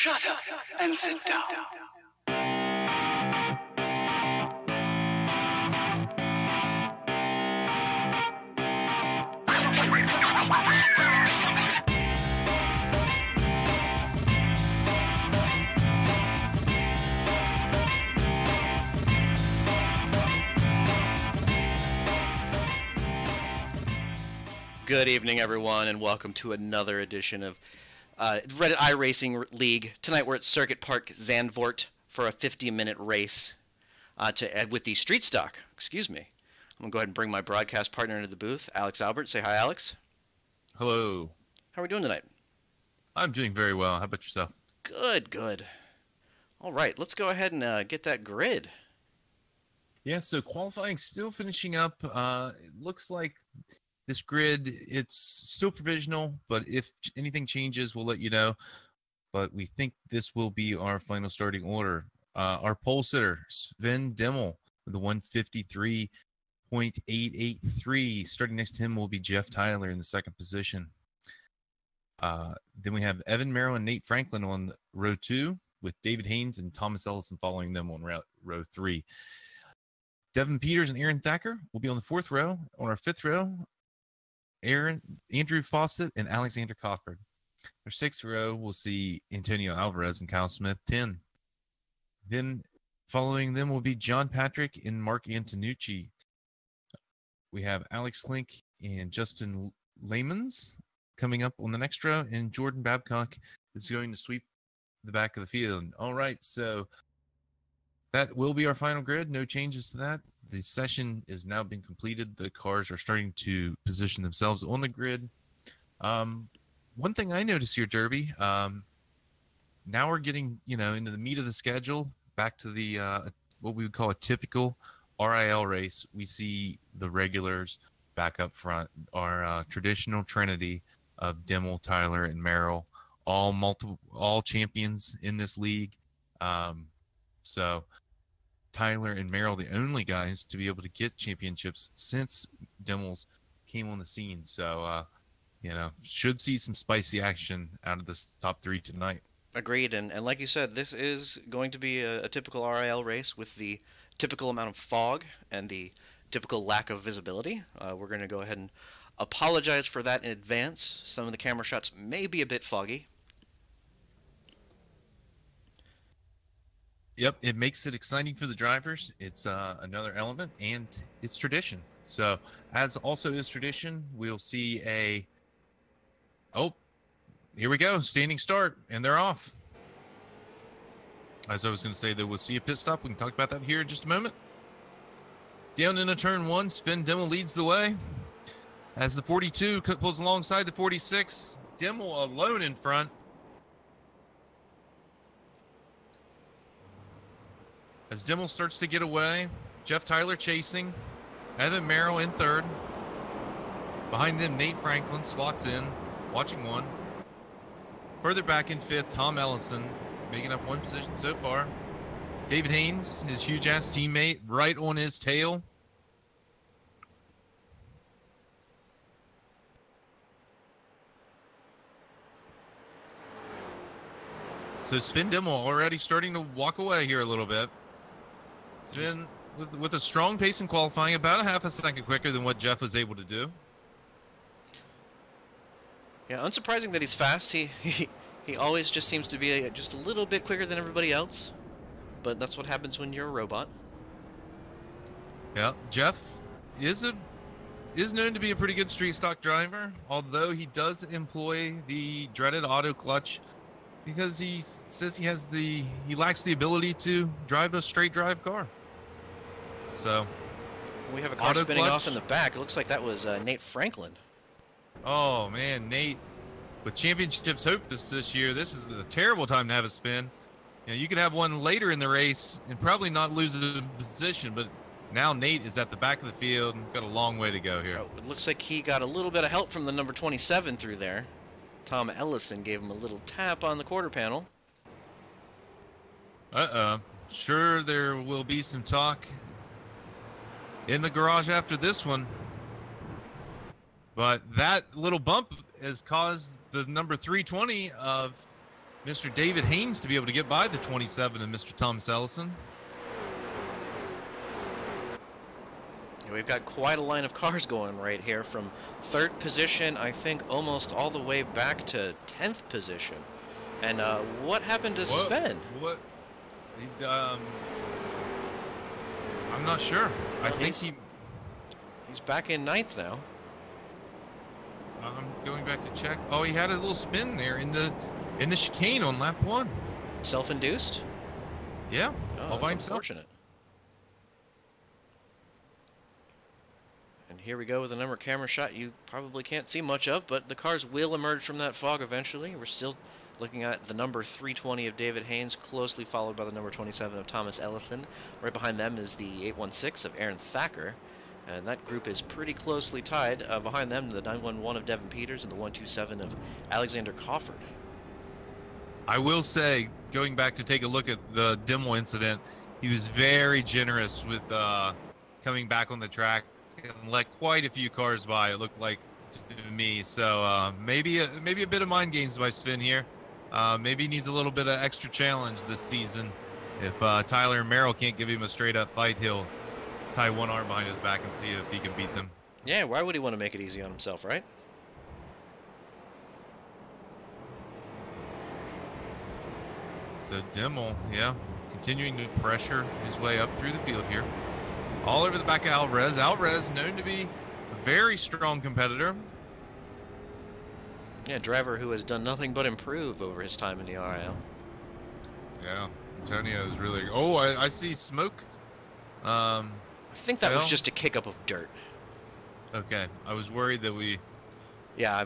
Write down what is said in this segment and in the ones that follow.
Shut up and sit down. Good evening, everyone, and welcome to another edition of Reddit iRacing League. Tonight we're at Circuit Park, Zandvoort, for a 50-minute race with the street stock. Excuse me. I'm going to go ahead and bring my broadcast partner into the booth, Alex Albert. Say hi, Alex. Hello. How are we doing tonight? I'm doing very well. How about yourself? Good, good. All right, let's go ahead and get that grid. Yeah, so qualifying still finishing up. It looks like this grid, it's still provisional, but if anything changes, we'll let you know. But we think this will be our final starting order. Our pole sitter, Sven Dimmel, with a 153.883. Starting next to him will be Jeff Tyler in the second position. Then we have Evan Merrill and Nate Franklin on row 2, with David Haynes and Thomas Ellison following them on row 3. Devin Peters and Aaron Thacker will be on the 4th row. On our 5th row, Andrew Fawcett and Alexander Cofford. Our 6th row, we'll see Antonio Alvarez and Kyle Smith, 10. Then following them will be John Patrick and Mark Antonucci. We have Alex Link and Justin Lamans coming up on the next row, and Jordan Babcock is going to sweep the back of the field. All right, so that will be our final grid. No changes to that. The session is now being completed. The cars are starting to position themselves on the grid. One thing I noticed here, Derby, now we're getting, into the meat of the schedule, back to the what we would call a typical RIL race. We see the regulars back up front, our traditional trinity of Dimmel, Tyler, and Merrill, all champions in this league. So Tyler and Merrill, the only guys to be able to get championships since Dimmel's came on the scene. So, should see some spicy action out of this top 3 tonight. Agreed, and like you said, this is going to be a typical RIL race with the typical amount of fog and the typical lack of visibility. We're going to go ahead and apologize for that in advance. Some of the camera shots may be a bit foggy. Yep, it makes it exciting for the drivers. It's another element, and it's tradition. So, as also is tradition, we'll see here we go, standing start, and they're off. As I was going to say, that we'll see a pit stop. We can talk about that here in just a moment. Down into turn 1, Sven Dimmel leads the way. As the 42 pulls alongside the 46, Dimmel alone in front. As Dimmel starts to get away, Jeff Tyler chasing, Evan Merrill in 3rd. Behind them, Nate Franklin slots in, watching 1. Further back in 5th, Tom Ellison, making up 1 position so far. David Haynes, his huge-ass teammate, right on his tail. So Sven Dimmel already starting to walk away here a little bit. Sven with a strong pace in qualifying, about a half a second quicker than what Jeff was able to do. Yeah, unsurprising that he's fast. He always just seems to be just a little bit quicker than everybody else. But that's what happens when you're a robot. Yeah, Jeff is known to be a pretty good street stock driver, although he does employ the dreaded auto clutch because he says he lacks the ability to drive a straight drive car. So we have a car spinning off in the back. It looks like that was Nate Franklin. Oh man, Nate, with championships hope this year, this is a terrible time to have a spin. You could have one later in the race and probably not lose a position, but now Nate is at the back of the field and got a long way to go here. Oh, it looks like he got a little bit of help from the number 27 through there. Tom Ellison gave him a little tap on the quarter panel. Sure, there will be some talk in the garage after this one. But that little bump has caused the number 320 of Mr. David Haynes to be able to get by the 27 and Mr. Thomas Ellison. Yeah, we've got quite a line of cars going right here from 3rd position, I think, almost all the way back to 10th position. And what happened to Sven? What? I'm not sure. I think he's back in 9th now. I'm going back to check. Oh, he had a little spin there in the chicane on lap 1. Self-induced? Yeah, oh, all by himself. Unfortunate. And here we go with a number camera shot you probably can't see much of, but the cars will emerge from that fog eventually. We're still looking at the number 320 of David Haynes, closely followed by the number 27 of Thomas Ellison. Right behind them is the 816 of Aaron Thacker. And that group is pretty closely tied. Behind them, the 911 of Devin Peters and the 127 of Alexander Cofford. I will say, going back to take a look at the Dimmel incident, he was very generous with coming back on the track and let quite a few cars by, it looked like to me. So maybe a bit of mind games by Sven here. Maybe he needs a little bit of extra challenge this season. If Tyler and Merrill can't give him a straight-up fight, he'll tie one arm behind his back and see if he can beat them. Yeah, why would he want to make it easy on himself, right? So Dimmel, yeah, continuing to pressure his way up through the field here. All over the back of Alvarez. Alvarez known to be a very strong competitor. Yeah, driver who has done nothing but improve over his time in the RiL. Yeah, Antonio is really... Oh, I see smoke. I think that was just a kick-up of dirt. Okay, I was worried that we... Yeah,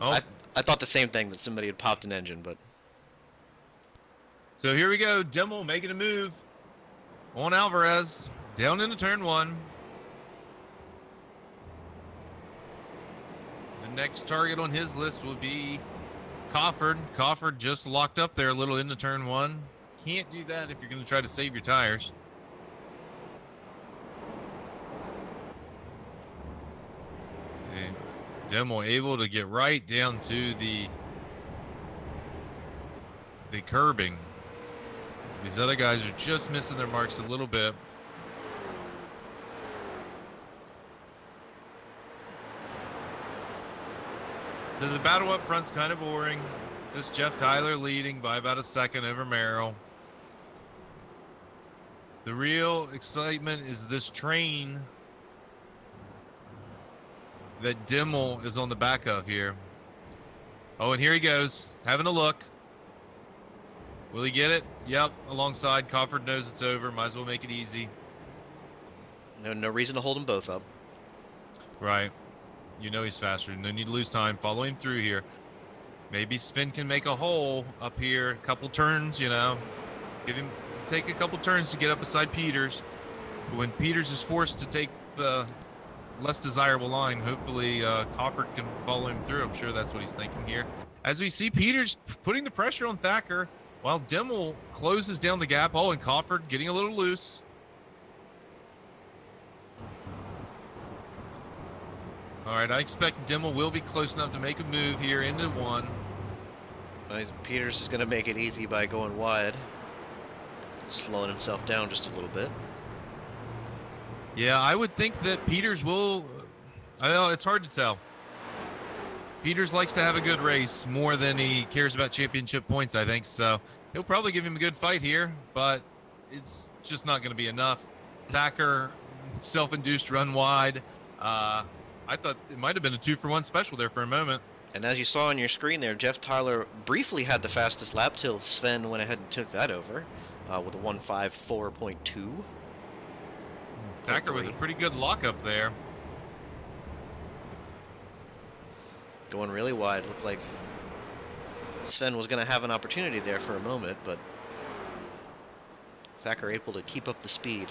I thought the same thing, that somebody had popped an engine, but... So here we go, Dimmel making a move on Alvarez, down into turn 1. The next target on his list will be Cofford. Cofford just locked up there a little into turn 1. Can't do that if you're going to try to save your tires. Dimmel able to get right down to the curbing. These other guys are just missing their marks a little bit. So the battle up front's kind of boring. Just Jeff Tyler leading by about a second over Merrill. The real excitement is this train that Dimmel is on the back of here. Oh, and here he goes, having a look. Will he get it? Yep, alongside. Cofford knows it's over. Might as well make it easy. No reason to hold them both up. Right. You know he's faster. No need to lose time. Follow him through here. Maybe Sven can make a hole up here. A couple turns, you know. Take a couple turns to get up beside Peters. But when Peters is forced to take the less desirable line, hopefully Cofford can follow him through. I'm sure that's what he's thinking here. As we see Peters putting the pressure on Thacker, while Dimmel closes down the gap. Oh, and Cofford getting a little loose. All right, I expect Dimmel will be close enough to make a move here into 1. Peters is going to make it easy by going wide. Slowing himself down just a little bit. Yeah, I would think that Peters will... I know, it's hard to tell. Peters likes to have a good race more than he cares about championship points, I think. So he'll probably give him a good fight here, but it's just not going to be enough. Thacker, self-induced run wide. I thought it might have been a 2-for-1 special there for a moment. And as you saw on your screen there, Jeff Tyler briefly had the fastest lap till Sven went ahead and took that over with a 1:54.2. Thacker with a pretty good lockup there. Going really wide. Looked like Sven was going to have an opportunity there for a moment, but Thacker able to keep up the speed.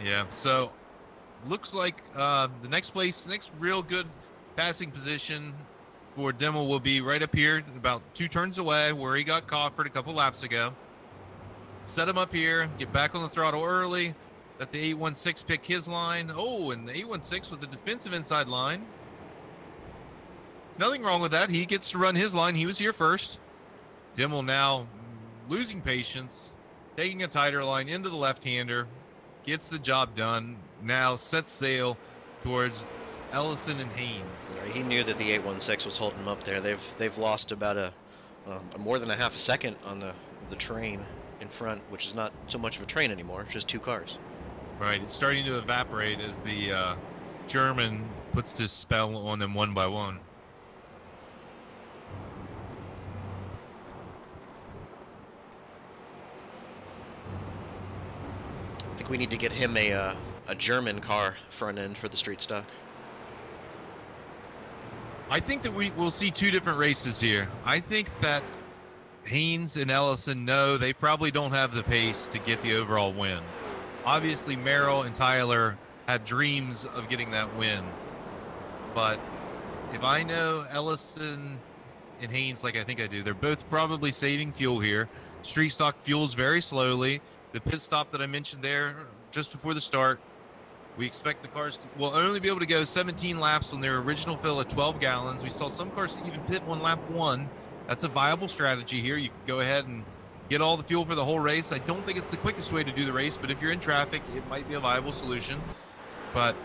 Yeah, so looks like the next real good passing position for Dimmel will be right up here, about 2 turns away, where he got Cofford a couple laps ago. Set him up here, get back on the throttle early. Let the 816 pick his line. Oh, and the 816 with the defensive inside line. Nothing wrong with that. He gets to run his line. He was here first. Dimmel now losing patience, taking a tighter line into the left-hander, gets the job done. Now sets sail towards Ellison and Haynes. Right, he knew that the 816 was holding him up there. They've lost about a more than a half a second on the train in front, which is not so much of a train anymore, just two cars. Right, it's starting to evaporate as the German puts his spell on them one by one. I think we need to get him a German car front end for the street stock. I think that we'll see two different races here. I think that Haynes and Ellison know they probably don't have the pace to get the overall win. Obviously, Merrill and Tyler had dreams of getting that win. But if I know Ellison and Haynes like I think I do, they're both probably saving fuel here. Street stock fuels very slowly. The pit stop that I mentioned there just before the start, we expect the cars will only be able to go 17 laps on their original fill of 12 gallons. We saw some cars even pit on lap 1. That's a viable strategy here. You could go ahead and get all the fuel for the whole race. I don't think it's the quickest way to do the race, but if you're in traffic, it might be a viable solution. But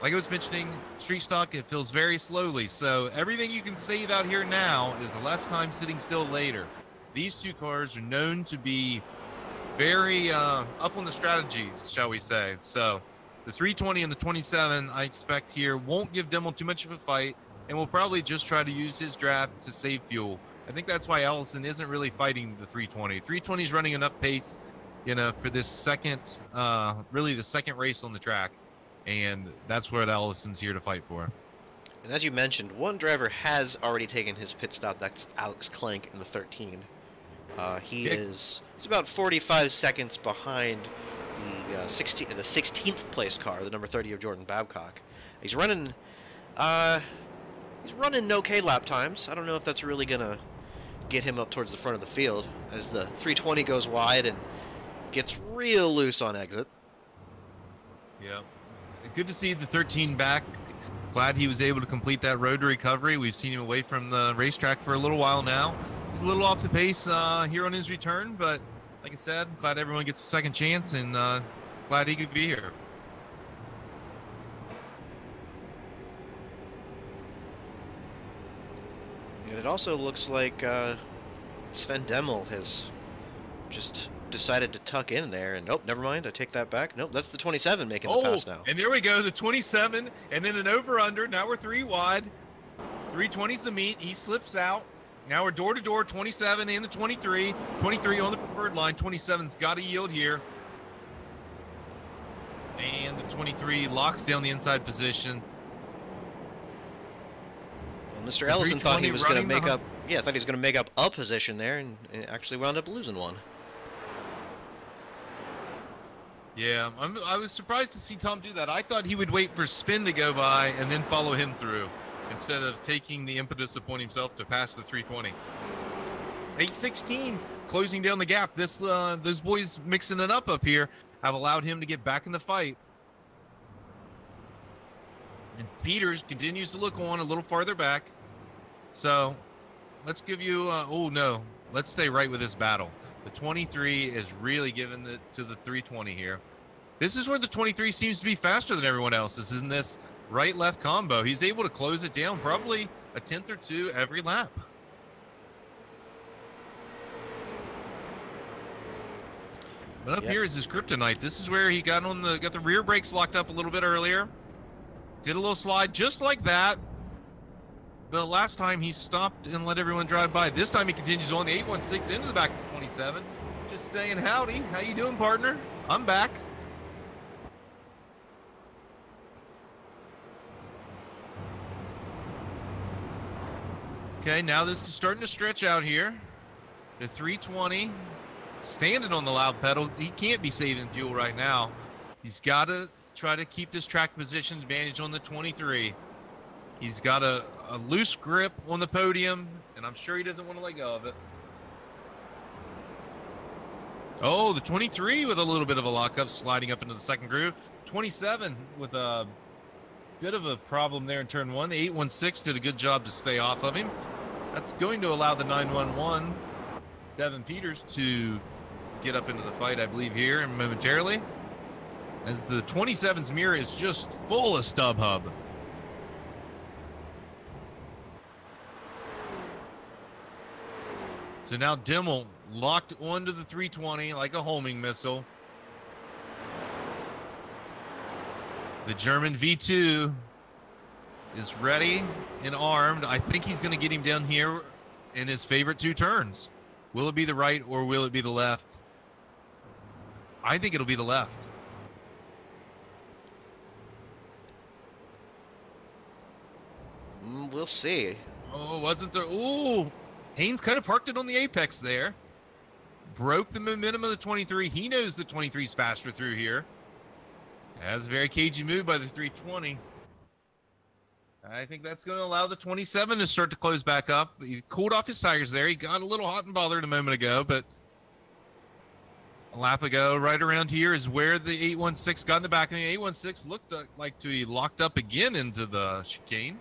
like I was mentioning, street stock, it fills very slowly. So everything you can save out here now is less time sitting still later. These two cars are known to be very up on the strategies, shall we say. So the 320 and the 27, I expect here, won't give Dimmel too much of a fight, and will probably just try to use his draft to save fuel. I think that's why Ellison isn't really fighting the 320. 320 is running enough pace, you know, for this second, really the second race on the track, and that's what Ellison's here to fight for. And as you mentioned, one driver has already taken his pit stop. That's Alex Clank in the 13. He's about 45 seconds behind the 16th place car, the number 30 of Jordan Babcock. He's running okay lap times. I don't know if that's really gonna get him up towards the front of the field as the 320 goes wide and gets real loose on exit. Yeah, good to see the 13 back. Glad he was able to complete that road to recovery. We've seen him away from the racetrack for a little while now. He's a little off the pace here on his return, but like I said, glad everyone gets a second chance, and glad he could be here. And it also looks like Sven Dimmel has just decided to tuck in there, and nope, never mind, I take that back. Nope, that's the 27 making the pass now. And there we go, the 27, and then an over-under. Now we're 3 wide. 320's the meet. He slips out. Now we're door-to-door, 27 and the 23. 23 on the preferred line. 27's got to yield here. And the 23 locks down the inside position. Well, Mr. Ellison thought he was going to make up, I thought he was going to make up a position there, and actually wound up losing one. Yeah, I was surprised to see Tom do that. I thought he would wait for Spin to go by and then follow him through, instead of taking the impetus upon himself to pass the 320. 816 closing down the gap. Those boys mixing it up here have allowed him to get back in the fight. And Peters continues to look on a little farther back. So let's give you, let's stay right with this battle. The 23 is really giving it to the 320 here. This is where the 23 seems to be faster than everyone else. This is in this right-left combo. He's able to close it down probably a tenth or two every lap. But up here is his kryptonite. This is where he got the rear brakes locked up a little bit earlier. Did a little slide just like that. But last time he stopped and let everyone drive by. This time he continues on the 816 into the back of the 27. Just saying, howdy, how you doing, partner? I'm back. Okay, now this is starting to stretch out here. The 320 standing on the loud pedal. He can't be saving fuel right now. He's got to try to keep this track position advantage on the 23. He's got a loose grip on the podium, and I'm sure he doesn't want to let go of it. Oh, the 23 with a little bit of a lockup, sliding up into the second groove. 27 with a bit of a problem there in turn 1. The 816 did a good job to stay off of him. That's going to allow the 911, Devin Peters, to get up into the fight, I believe, here momentarily, as the 27's mirror is just full of stub hub. So now Dimmel locked onto the 320 like a homing missile. The German V2 is ready and armed. I think he's going to get him down here in his favorite 2 turns. Will it be the right or will it be the left? I think it'll be the left. We'll see. Oh, wasn't there? Ooh, Haynes kind of parked it on the apex there. Broke the momentum of the 23. He knows the 23's faster through here. That's a very cagey move by the 320. I think that's going to allow the 27 to start to close back up. He cooled off his tires there. He got a little hot and bothered a moment ago, but a lap ago, right around here is where the 816 got in the back. And the 816 looked like to be locked up again into the chicane.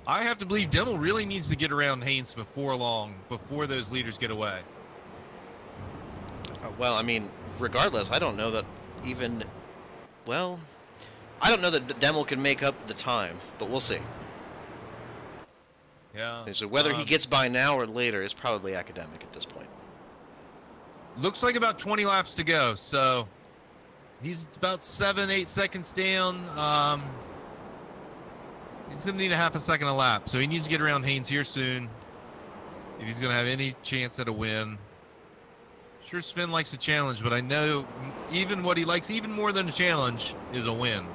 I have to believe Dimmel really needs to get around Haynes before long, before those leaders get away. Well, I mean, regardless, I don't know that even... Well, I don't know that Dimmel can make up the time, but we'll see. Yeah. So whether he gets by now or later is probably academic at this point. Looks like about 20 laps to go, so he's about 7-8 seconds down. He's going to need a half a second a lap, so he needs to get around Haynes here soon if he's going to have any chance at a win. Sure, Sven likes a challenge, but I know even what he likes even more than a challenge is a win.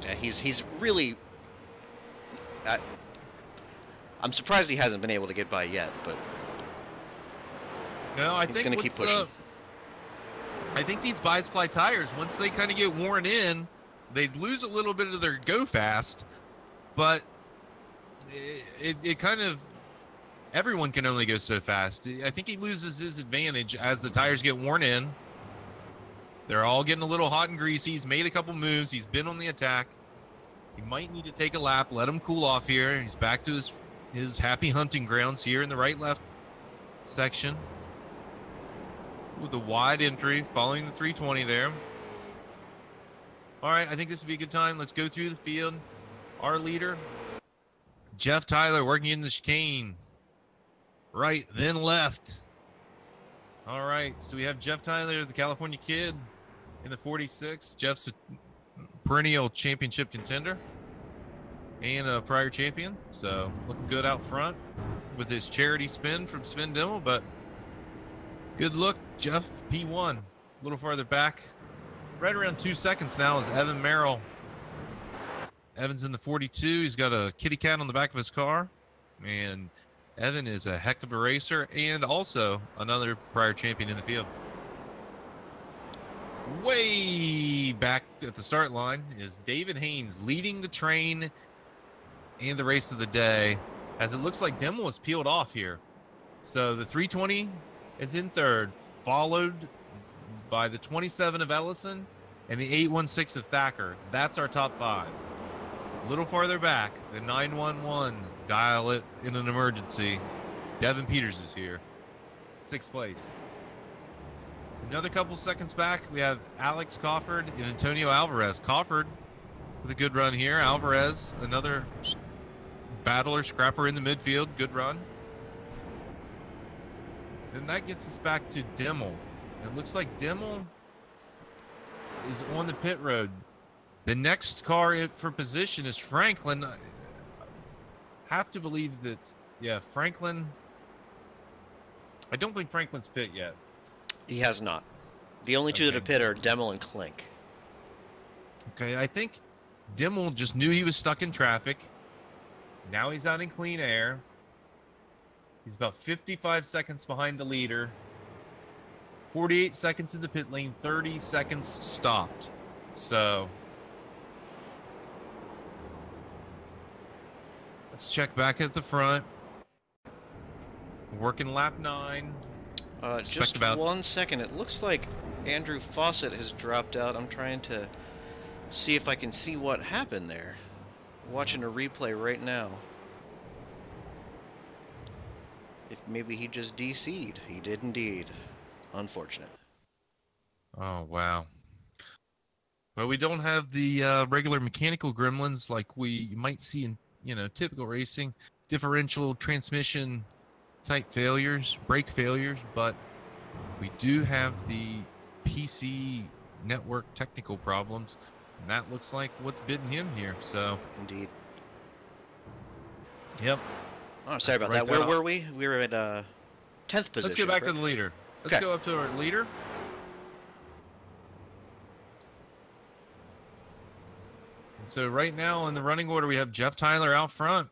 Yeah, he's really... I'm surprised he hasn't been able to get by yet, but... No, I he's think going to keep pushing. I think these bi-supply tires, once they kind of get worn in, they lose a little bit of their go fast, but it kind of, everyone can only go so fast. I think he loses his advantage as the tires get worn in. They're all getting a little hot and greasy. He's made a couple moves. He's been on the attack. He might need to take a lap, let him cool off here. He's back to his happy hunting grounds here in the right-left section with a wide entry following the 320 there. All right, I think this would be a good time. Let's go through the field. Our leader, Jeff Tyler, working in the chicane. Right, then left. All right, so we have Jeff Tyler, the California kid, in the 46. Jeff's a perennial championship contender and a prior champion, so looking good out front with his charity spin from Sven Dimmel, but good look, Jeff, P1. A little farther back. Right around 2 seconds now is Evan Merrill. Evan's in the 42. He's got a kitty cat on the back of his car. And Evan is a heck of a racer and also another prior champion in the field. Way back at the start line is David Haynes leading the train and the race of the day, as it looks like Dimmel was peeled off here. So the 320 is in third, followed by the 27 of Ellison and the 816 of Thacker. That's our top 5. A little farther back, the 911, dial it in an emergency. Devin Peters is here, 6th place. Another couple seconds back, we have Alex Cofford and Antonio Alvarez. Cofford with a good run here. Alvarez, another battler, scrapper in the midfield. Good run. Then that gets us back to Dimmel. It looks like Dimmel is on the pit road. The next car for position is Franklin. I have to believe that, yeah, Franklin. I don't think Franklin's pit yet. He has not. The only two that have pit are Dimmel and Klink. Okay, I think Dimmel just knew he was stuck in traffic. Now he's out in clean air. He's about 55 seconds behind the leader. 48 seconds in the pit lane, 30 seconds stopped. So Let's check back at the front. Working lap 9. Just 1 second. It looks like Andrew Fawcett has dropped out. I'm trying to see if I can see what happened there. Watching a replay right now. If maybe he just DC'd. He did indeed. Unfortunate. Oh, wow. Well, we don't have the regular mechanical gremlins like we might see in, typical racing. Differential transmission type failures, brake failures, but we do have the PC network technical problems, and that looks like what's bitten him here. So indeed. Yep. Oh, sorry about that. Where were we? We were at 10th position. Let's go back to the leader. Let's go up to our leader. And so right now in the running order, we have Jeff Tyler out front.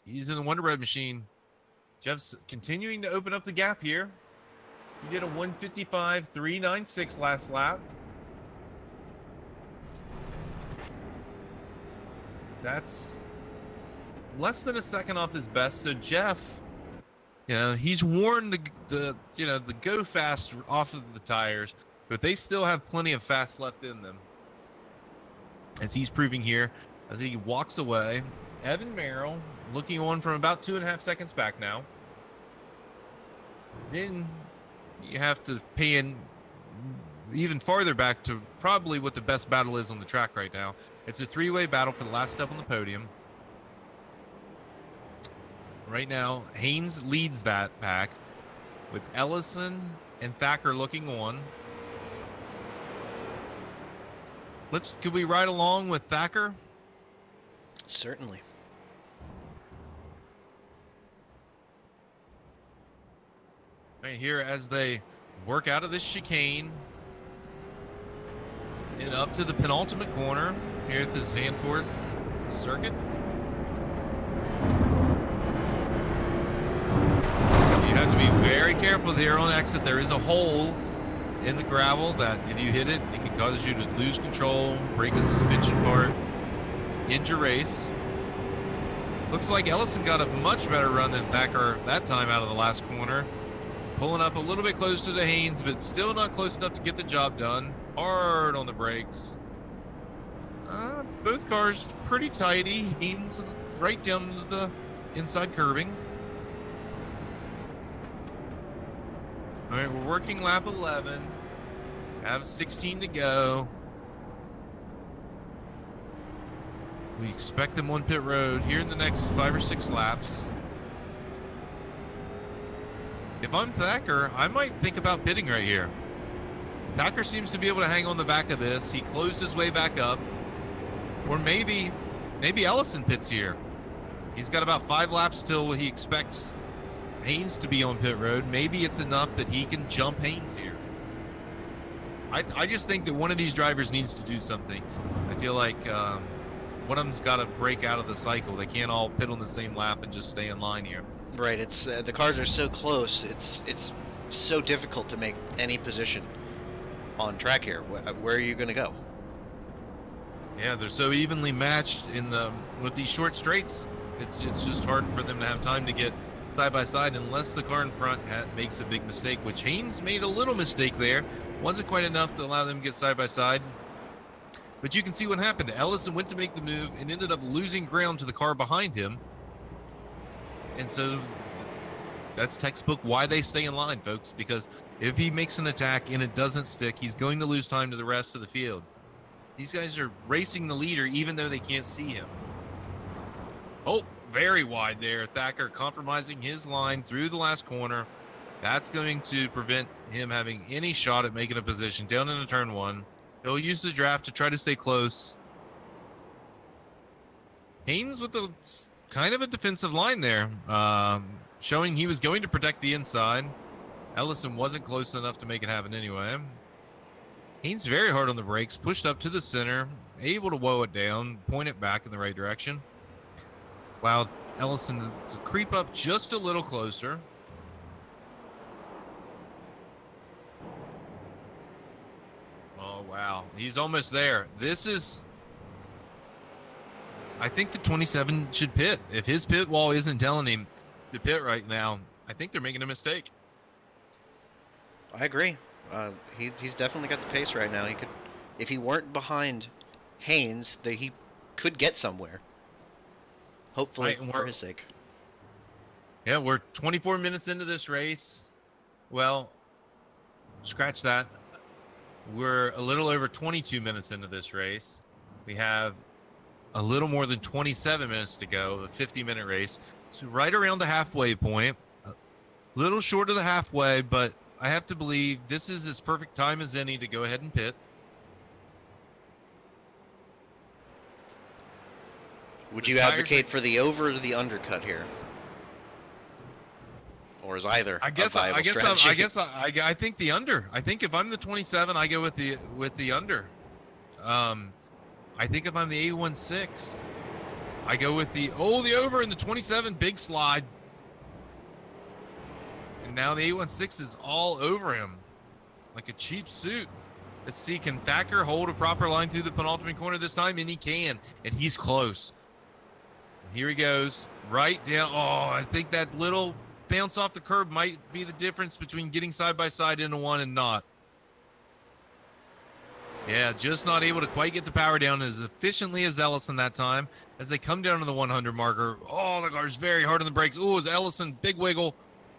He's in the Wonder Bread machine. Jeff's continuing to open up the gap here. He did a 1:55.396 last lap. That's less than a second off his best. So Jeff, he's worn the go fast off of the tires, but they still have plenty of fast left in them. As he's proving here, as he walks away, Evan Merrill looking on from about 2.5 seconds back now. Then you have to pay in even farther back to probably what the best battle is on the track right now. It's a 3-way battle for the last step on the podium. Right now, Haynes leads that pack with Ellison and Thacker looking on. Could we ride along with Thacker? Certainly. Right here as they work out of this chicane and up to the penultimate corner here at the Zandvoort circuit. You have to be very careful there on exit. There is a hole in the gravel that if you hit it, it can cause you to lose control, break a suspension part, end your race. Looks like Ellison got a much better run than Thacker that time out of the last corner. Pulling up a little bit closer to Haynes, but still not close enough to get the job done. Hard on the brakes. Both cars pretty tidy. Haynes right down to the inside curbing. All right, we're working lap 11. Have 16 to go. We expect them on pit road here in the next 5 or 6 laps. If I'm Thacker, I might think about pitting right here. Thacker seems to be able to hang on the back of this. He closed his way back up. Or maybe Ellison pits here. He's got about 5 laps till he expects Haynes to be on pit road. Maybe it's enough that he can jump Haynes here. I just think that one of these drivers needs to do something. I feel like one of them's got to break out of the cycle. They can't all pit on the same lap and just stay in line here. Right. It's the cars are so close. It's so difficult to make any position on track here. Where are you going to go? Yeah, they're so evenly matched with these short straights. It's just hard for them to have time to get side by side unless the car in front makes a big mistake, which Haynes made a little mistake there. Wasn't quite enough to allow them to get side by side. But you can see what happened. Ellison went to make the move and ended up losing ground to the car behind him. And so that's textbook why they stay in line, folks, because if he makes an attack and it doesn't stick, he's going to lose time to the rest of the field. These guys are racing the leader even though they can't see him. Oh, very wide there. Thacker compromising his line through the last corner. That's going to prevent him having any shot at making a position down into turn 1. He'll use the draft to try to stay close. Haynes with a kind of a defensive line there, showing he was going to protect the inside. Ellison wasn't close enough to make it happen anyway. Haynes very hard on the brakes, pushed up to the center, able to woe it down, point it back in the right direction. Allowed Ellison to creep up just a little closer. Oh, wow. He's almost there. This is... I think the 27 should pit. If his pit wall isn't telling him to pit right now, I think they're making a mistake. I agree. He's definitely got the pace right now. He could, if he weren't behind Haynes, he could get somewhere. Hopefully, for his sake. Yeah, we're 24 minutes into this race. Well, scratch that. We're a little over 22 minutes into this race. We have a little more than 27 minutes to go, a 50-minute race. So right around the halfway point, a little short of the halfway, but I have to believe this is as perfect time as any to go ahead and pit. Would you advocate for the over or the undercut here? Or is either a viable strategy? I think the under. I think if I'm the 27, I go with the under. I think if I'm the 816, I go with the over in the 27, big slide. And now the 816 is all over him like a cheap suit. Let's see, can Thacker hold a proper line through the penultimate corner this time? And he can, and he's close. Here he goes, right down. Oh, I think that little bounce off the curb might be the difference between getting side by side into one and not. Yeah, just not able to quite get the power down as efficiently as Ellison that time. As they come down to the 100 marker, oh, the car's very hard on the brakes. Oh, it's Ellison, big wiggle,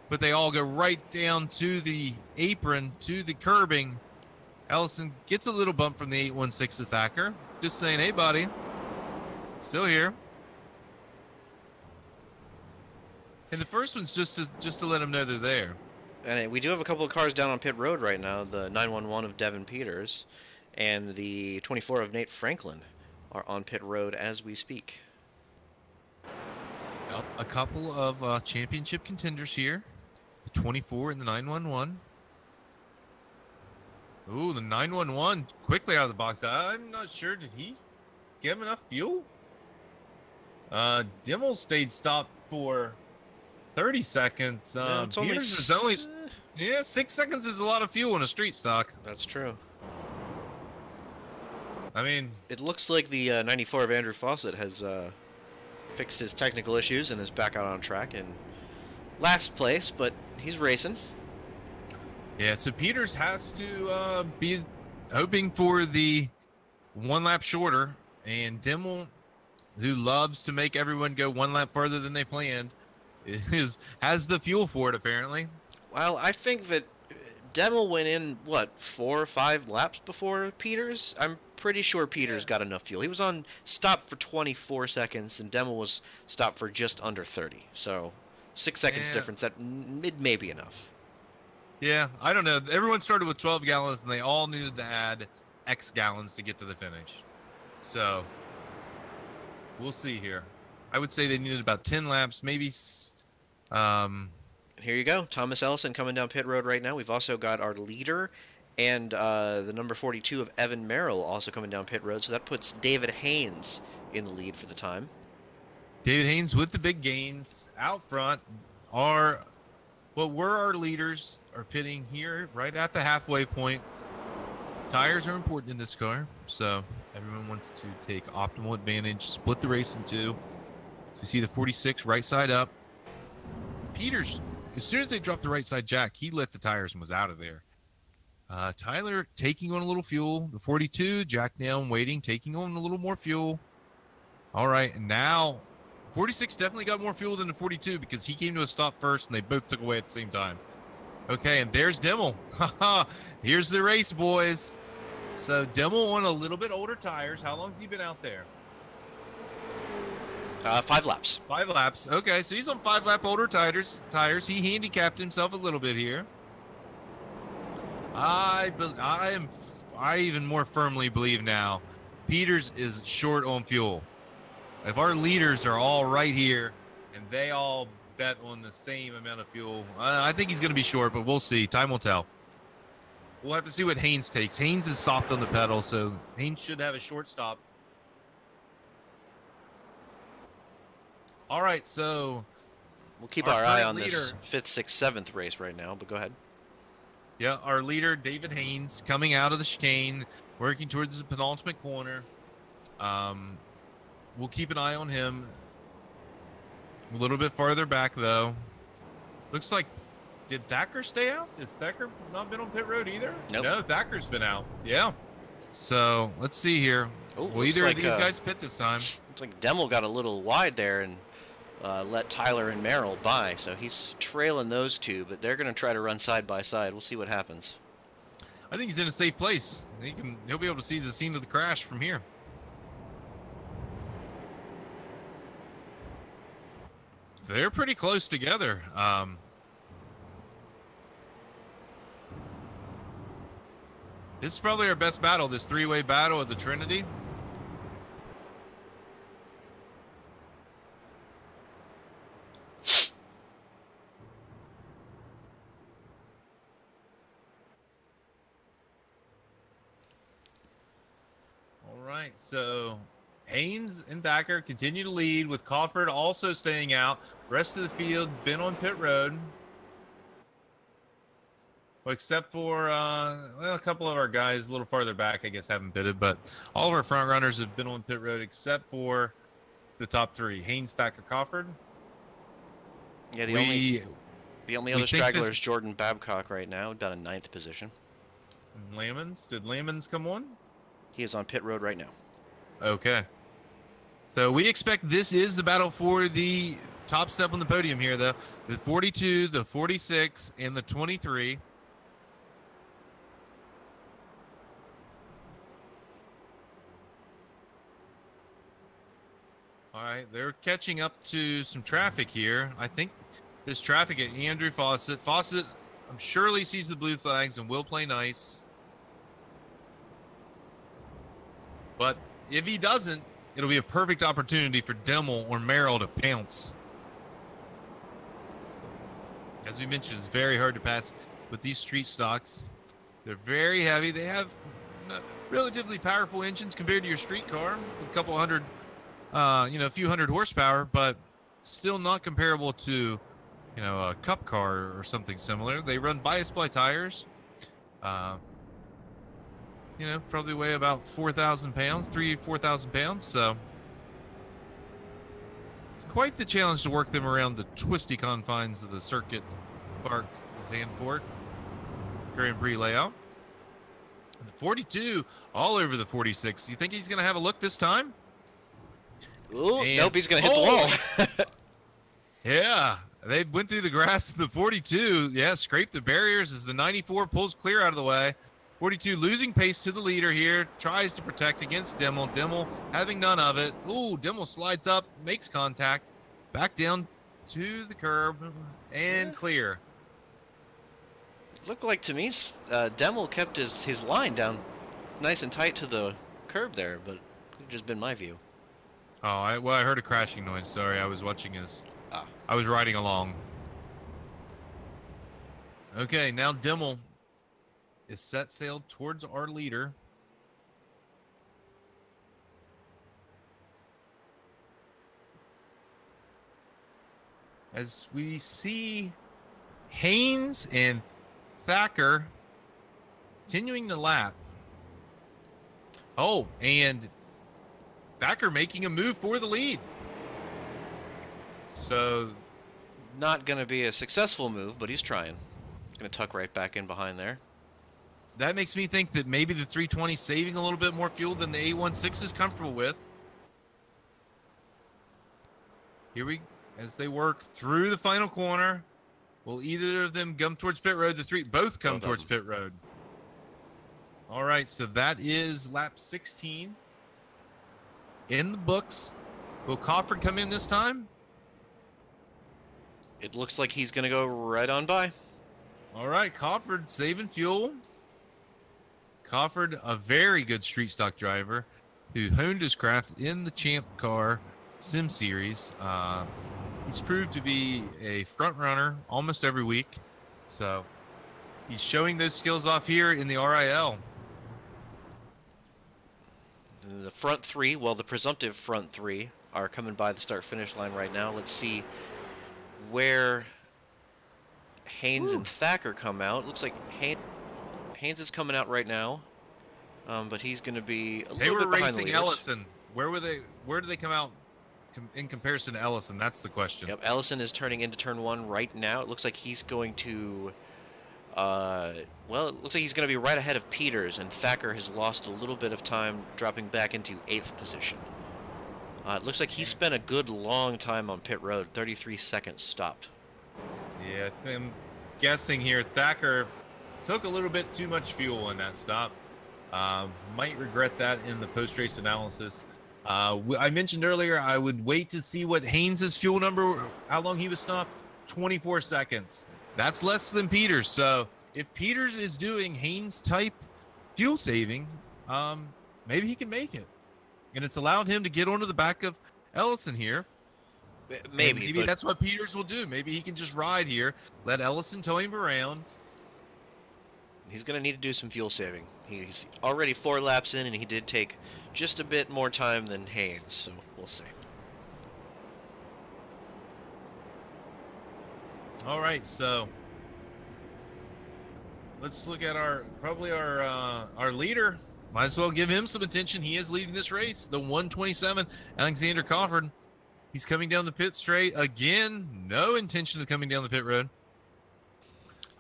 but they all go right down to the apron, to the curbing. Ellison gets a little bump from the 816 to Thacker. Just saying, hey, buddy, still here. And the first one's just to let them know they're there. And we do have a couple of cars down on pit road right now. The 911 of Devin Peters and the 24 of Nate Franklin are on pit road as we speak. Well, a couple of championship contenders here. The 24 and the 911. Ooh, the 911 quickly out of the box. I'm not sure. Did he give him enough fuel? Dimmel stayed stopped for 30 seconds. Peters is only... Yeah, 6 seconds is a lot of fuel in a street stock. That's true. I mean... It looks like the 94 of Andrew Fawcett has fixed his technical issues and is back out on track in last place, but he's racing. Yeah, so Peters has to be hoping for the one lap shorter, and Dimmel, who loves to make everyone go one lap farther than they planned, has the fuel for it, apparently. Well, I think that Dimmel went in, what, 4 or 5 laps before Peters? I'm pretty sure Peters got enough fuel. He was on stop for 24 seconds, and Dimmel was stopped for just under 30. So 6 seconds difference, that may be enough. Yeah, I don't know. Everyone started with 12 gallons, and they all needed to add X gallons to get to the finish. So we'll see here. I would say they needed about 10 laps, maybe. Here you go. Thomas Ellison coming down pit road right now. We've also got our leader and the number 42 of Evan Merrill also coming down pit road. So that puts David Haynes in the lead for the time. David Haynes with the big gains out front. What were our leaders are pitting here right at the halfway point. Tires are important in this car, so everyone wants to take optimal advantage, split the race in two. So you see the 46 right side up. Peters, as soon as they dropped the right side jack, he lit the tires and was out of there. Tyler taking on a little fuel. The 42, jack down, waiting, taking on a little more fuel. All right, and now 46 definitely got more fuel than the 42 because he came to a stop first and they both took away at the same time. Okay, and there's Dimmel. Here's the race, boys. So Dimmel on a little bit older tires. How long has he been out there? 5 laps. 5 laps. Okay, so he's on 5 lap older tires. He handicapped himself a little bit here. I even more firmly believe now Peters is short on fuel. If our leaders are all right here and they all bet on the same amount of fuel, I think he's going to be short, but we'll see. Time will tell. We'll have to see what Haynes takes. Haynes is soft on the pedal, so Haynes should have a short stop. All right, so we'll keep our eye on this 5th, 6th, 7th race right now, but go ahead. Yeah, our leader, David Haynes, coming out of the chicane, working towards the penultimate corner. we'll keep an eye on him. A little bit farther back, though. Looks like, did Thacker stay out? Has Thacker not been on pit road either? Nope. No, Thacker's been out. Yeah. So let's see here. Ooh, Will either of these guys pit this time? Looks like Demmel got a little wide there and let Tyler and Merrill by. So he's trailing those two, but they're going to try to run side by side. We'll see what happens. I think he's in a safe place. He'll be able to see the scene of the crash from here. They're pretty close together. This is probably our best battle, this three-way battle of the Trinity. All right, so Haynes and Thacker continue to lead, with Crawford also staying out. Rest of the field been on pit road. Well, except for well, a couple of our guys a little farther back, I guess, haven't pitted, but all of our front runners have been on pit road except for the top three: Haynes, Thacker, Crawford. Yeah, the only other straggler is Jordan Babcock right now, down in 9th position. Lamons, did Lamons come on? He is on pit road right now. Okay. So we expect this is the battle for the top step on the podium here, though. The 42, the 46, and the 23. All right, they're catching up to some traffic here. I think this traffic at Andrew Fawcett. Fawcett, I'm surely sees the blue flags and will play nice. But if he doesn't, it'll be a perfect opportunity for Demmel or Merrill to pounce. As we mentioned, it's very hard to pass with these street stocks. They're very heavy. They have relatively powerful engines compared to your street car with a couple hundred, a few hundred horsepower, but still not comparable to, a cup car or something similar. They run bias ply tires. Probably weigh about 4,000 pounds, 4,000 pounds. So quite the challenge to work them around the twisty confines of the Circuit Park Zandvoort Grand Prix layout. The 42 all over the 46. You think he's going to have a look this time? Ooh, nope, he's going to hit the wall. Yeah, they went through the grass of the 42. Yeah, scraped the barriers as the 94 pulls clear out of the way. 42 losing pace to the leader here, tries to protect against Demmel. Demmel having none of it. Ooh, Demmel slides up, makes contact, back down to the curb, and clear. Looked like to me Demmel kept his line down nice and tight to the curb there, but it could have just been my view. Oh, I heard a crashing noise. Sorry, I was watching this. Ah. I was riding along. Okay, now Demmel is set sail towards our leader. As we see Haynes and Thacker continuing the lap. Oh, and Thacker making a move for the lead. So, not going to be a successful move, but he's trying. Going to tuck right back in behind there. That makes me think that maybe the 320 is saving a little bit more fuel than the 816 is comfortable with. Here as they work through the final corner. Will either of them come towards pit road? Both come towards pit road. All right, so that is lap 16 in the books. Will Crawford come in this time? It looks like he's going to go right on by. All right, Crawford saving fuel. Crawford, a very good street stock driver who honed his craft in the Champ Car Sim Series. He's proved to be a front runner almost every week. So he's showing those skills off here in the RiL. The front three, well, the presumptive front three are coming by the start-finish line right now. Let's see where Haynes and Thacker come out. Looks like Haynes is coming out right now, but he's going to be a little bit behind the leaders. They were racing Ellison. Where do they come out in comparison to Ellison? That's the question. Yep, Ellison is turning into turn 1 right now. It looks like he's going to, well, it looks like he's going to be right ahead of Peters, and Thacker has lost a little bit of time, dropping back into 8th position. It looks like he spent a good long time on pit road, 33 seconds stopped. Yeah, I'm guessing here Thacker took a little bit too much fuel in that stop. Might regret that in the post-race analysis. I mentioned earlier I would wait to see what Haynes's fuel number, how long he was stopped. 24 seconds. That's less than Peters. So if Peters is doing Haynes type fuel saving, maybe he can make it. And it's allowed him to get onto the back of Ellison here. Maybe that's what Peters will do. Maybe he can just ride here, let Ellison tow him around. He's going to need to do some fuel saving. He's already 4 laps in, and he did take just a bit more time than Haynes, so we'll see. All right, so let's look at our leader. Might as well give him some attention. He is leading this race, the 127, Alexander Crawford. He's coming down the pit straight again. No intention of coming down the pit road.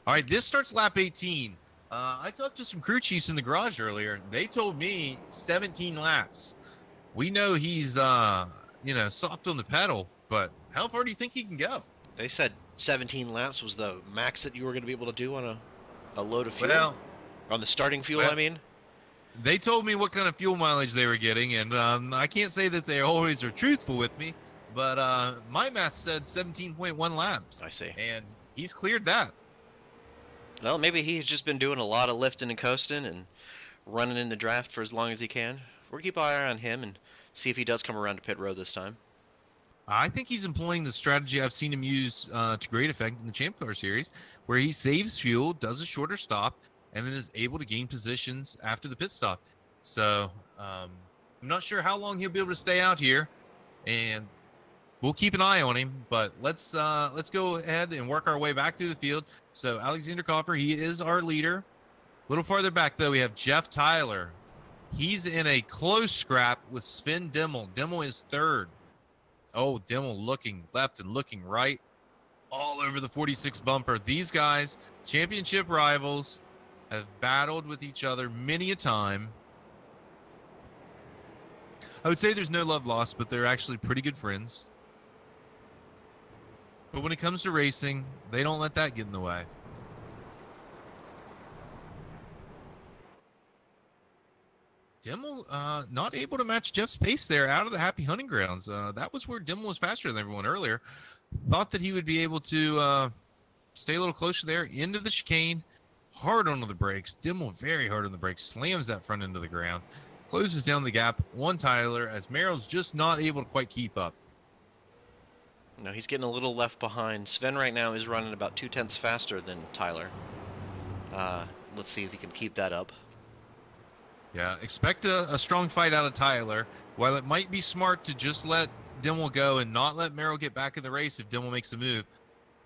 All right, this starts lap 18. I talked to some crew chiefs in the garage earlier. They told me 17 laps. We know he's, soft on the pedal, but how far do you think he can go? They said 17 laps was the max that you were going to be able to do on a load of fuel? Well, on the starting fuel, I mean? They told me what kind of fuel mileage they were getting, and I can't say that they always are truthful with me, but my math said 17.1 laps. I see. And he's cleared that. Well, maybe he's just been doing a lot of lifting and coasting and running in the draft for as long as he can. We'll keep an eye on him and see if he does come around to pit road this time. I think he's employing the strategy I've seen him use to great effect in the Champ Car Series, where he saves fuel, does a shorter stop, and then is able to gain positions after the pit stop. So I'm not sure how long he'll be able to stay out here, and we'll keep an eye on him. But let's go ahead and work our way back through the field. So Alexander Coffer, he is our leader. A little farther back, though, we have Jeff Tyler. He's in a close scrap with Sven Dimmel. Dimmel is third. Oh, Dimmel looking left and looking right, all over the 46 bumper. These guys, championship rivals, have battled with each other many a time. I would say there's no love lost, but they're actually pretty good friends. But when it comes to racing, they don't let that get in the way. Dimmel not able to match Jeff's pace there out of the happy hunting grounds. That was where Dimmel was faster than everyone earlier. Thought that he would be able to stay a little closer there into the chicane. Hard on the brakes. Dimmel very hard on the brakes. Slams that front end of the ground. Closes down the gap on Tyler as Merrill's just not able to quite keep up. No, he's getting a little left behind. Sven right now is running about 0.2 faster than Tyler. Let's see if he can keep that up. Yeah, expect a strong fight out of Tyler. While it might be smart to just let Dimmel go and not let Merrill get back in the race if Dimmel makes a move,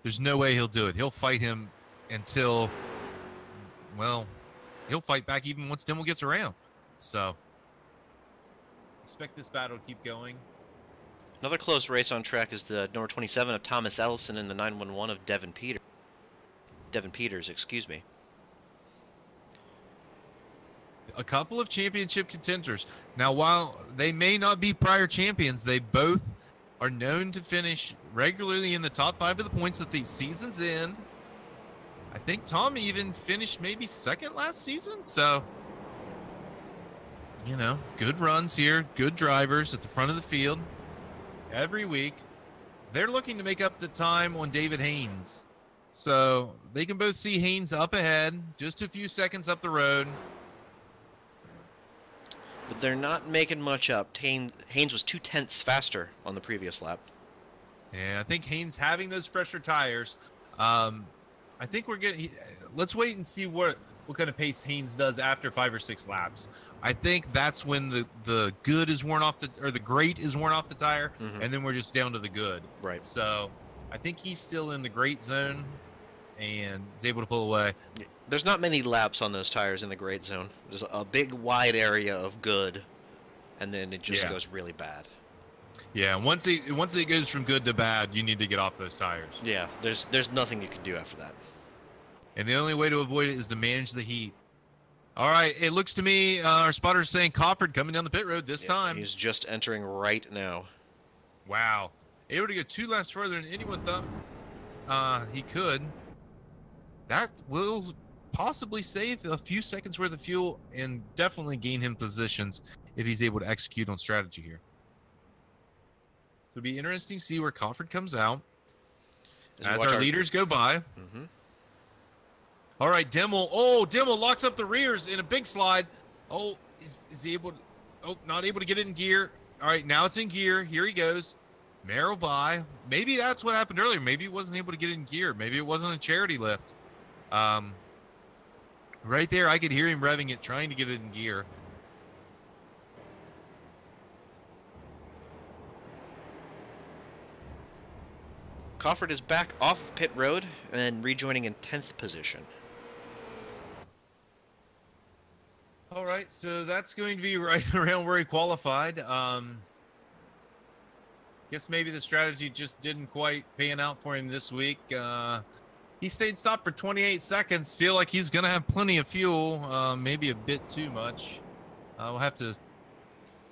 there's no way he'll do it. He'll fight him until, well, he'll fight back even once Dimmel gets around. So, expect this battle to keep going. Another close race on track is the number 27 of Thomas Ellison and the 911 of Devin Peters, excuse me. A couple of championship contenders. Now, while they may not be prior champions, they both are known to finish regularly in the top 5 of the points at the season's end. I think Tom even finished maybe second last season. So, you know, good runs here, good drivers at the front of the field every week. They're looking to make up the time on David Haynes. So they can both see Haynes up ahead, just a few seconds up the road. But they're not making much up. Haynes was 0.2 faster on the previous lap. Yeah, I think Haynes having those fresher tires. I think we're getting. Let's wait and see what kind of pace Haynes does after 5 or 6 laps. I think that's when the good is worn off or the great is worn off the tire, and then we're just down to the good. Right. So I think he's still in the great zone and is able to pull away. There's not many laps on those tires in the great zone. There's a big wide area of good. and then it just goes really bad. Yeah, once it goes from good to bad, you need to get off those tires. Yeah, there's nothing you can do after that. And the only way to avoid it is to manage the heat. All right, it looks to me our spotter's saying Cofford coming down the pit road this time. He's just entering right now. Wow. Able to go 2 laps further than anyone thought he could. That will possibly save a few seconds worth of fuel and definitely gain him positions if he's able to execute on strategy here. So it'll be interesting to see where Cofford comes out as our leaders go by. Mm-hmm. All right, Dimmel. Oh, Dimmel locks up the rears in a big slide. Oh, is he able to... Oh, not able to get it in gear. All right, now it's in gear. Here he goes. Merrill by. Maybe that's what happened earlier. Maybe he wasn't able to get it in gear. Maybe it wasn't a charity lift. Right there, I could hear him revving it, trying to get it in gear. Cofford is back off pit road and rejoining in 10th position. All right, so that's going to be right around where he qualified. Guess maybe the strategy just didn't quite pan out for him this week. He stayed stopped for 28 seconds. Feel like he's going to have plenty of fuel, maybe a bit too much. We'll have to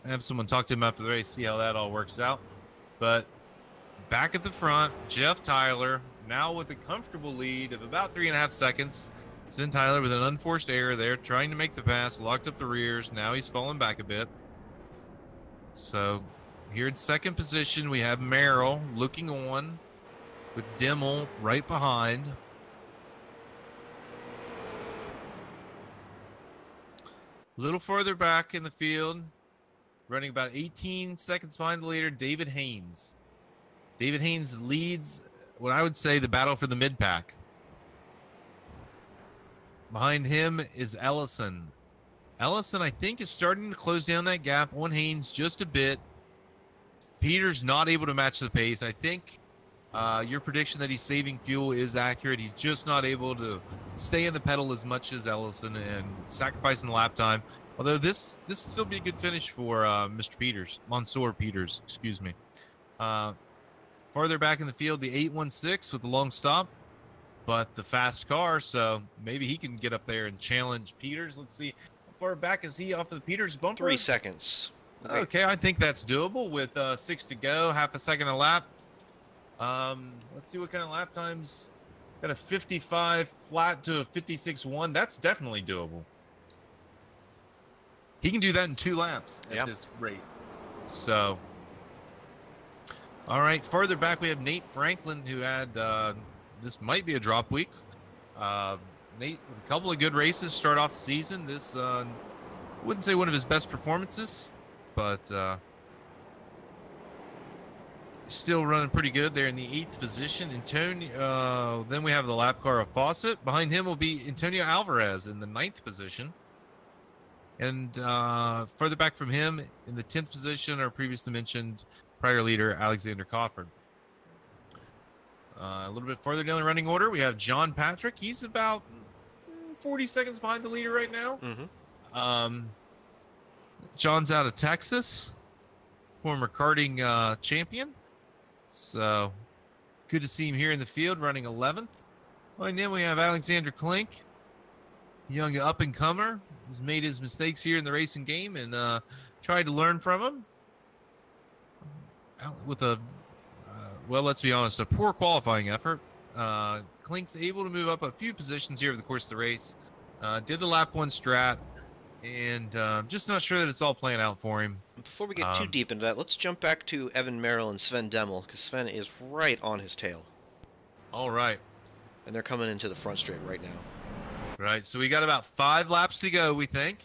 have someone talk to him after the race, see how that all works out. But back at the front, Jeff Tyler, now with a comfortable lead of about 3.5 seconds. Sven Tyler with an unforced error there, trying to make the pass, locked up the rears. Now he's falling back a bit. So here in second position, we have Merrill looking on with Dimmel right behind. A little further back in the field, running about 18 seconds behind the leader, David Haynes. David Haynes leads what I would say the battle for the mid-pack. Behind him is Ellison. Ellison, I think, is starting to close down that gap on Haynes just a bit. Peter's not able to match the pace. I think your prediction that he's saving fuel is accurate. He's just not able to stay in the pedal as much as Ellison and sacrificing the lap time. Although this will still be a good finish for Mr. Peters, Monsieur Peters, excuse me. Farther back in the field, the 816 with the long stop, but the fast car, so maybe he can get up there and challenge Peters. Let's see, how far back is he off of the Peters bumper? 3 seconds. Okay, I think that's doable with 6 to go, half a second a lap. Let's see what kind of lap times. Got a 55 flat to a 56.1. That's definitely doable. He can do that in 2 laps at this rate. So, all right, further back we have Nate Franklin, who had this might be a drop week. Nate with a couple of good races start off the season. This wouldn't say one of his best performances, but still running pretty good there in the 8th position. Antonio, then we have the lap car of Fawcett. Behind him will be Antonio Alvarez in the 9th position. And further back from him in the 10th position, our previously mentioned prior leader, Alexander Cofford. A little bit further down the running order, we have John Patrick. He's about 40 seconds behind the leader right now. Mm-hmm. John's out of Texas, former karting champion. So good to see him here in the field, running 11th. And then we have Alexander Klink, young up-and-comer, who's made his mistakes here in the racing game and tried to learn from him. With a, well, let's be honest, a poor qualifying effort. Klink's able to move up a few positions here over the course of the race. Did the lap 1 strat, and just not sure that it's all playing out for him. Before we get too deep into that, let's jump back to Evan Merrill and Sven Demmel, because Sven is right on his tail. All right. And they're coming into the front straight right now. Right, so we got about 5 laps to go, we think.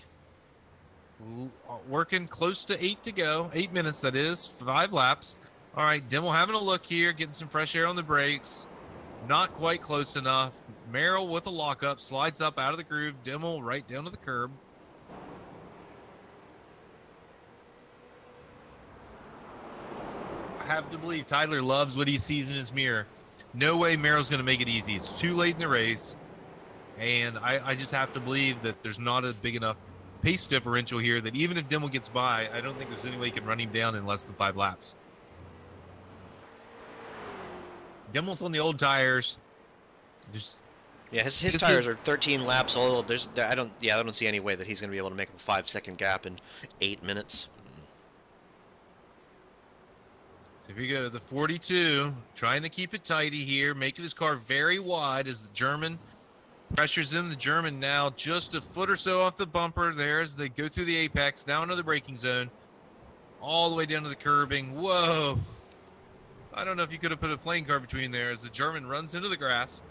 Working close to 8 to go. 8 minutes, that is. 5 laps. All right, Demmel having a look here, getting some fresh air on the brakes. Not quite close enough. Merrill with a lockup, slides up out of the groove. Demmel right down to the curb. I have to believe Tyler loves what he sees in his mirror. No way Merrill's going to make it easy. It's too late in the race. And I just have to believe that there's not a big enough pace differential here that even if Dimmel gets by, I don't think there's any way he can run him down in less than 5 laps. Dimmel's on the old tires. Yeah, his tires are 13 laps old. I don't see any way that he's going to be able to make a 5-second gap in 8 minutes. So here we go, the 42, trying to keep it tidy here, making his car very wide as the German pressures him. The German now just a foot or so off the bumper there as they go through the apex, now into the braking zone, all the way down to the curbing. Whoa. I don't know if you could have put a playing car between there as the German runs into the grass.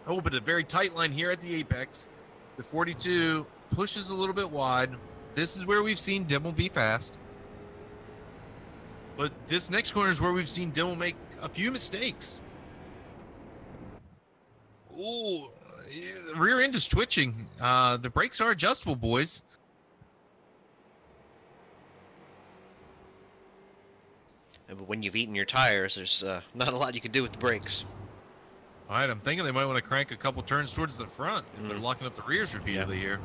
Oh, but a very tight line here at the apex. The 42 pushes a little bit wide. This is where we've seen Dimmel be fast. But this next corner is where we've seen Dimmel make a few mistakes. Oh, the rear end is twitching. The brakes are adjustable, boys. But when you've eaten your tires, there's not a lot you can do with the brakes. All right, I'm thinking they might want to crank a couple turns towards the front if they're locking up the rears repeatedly here.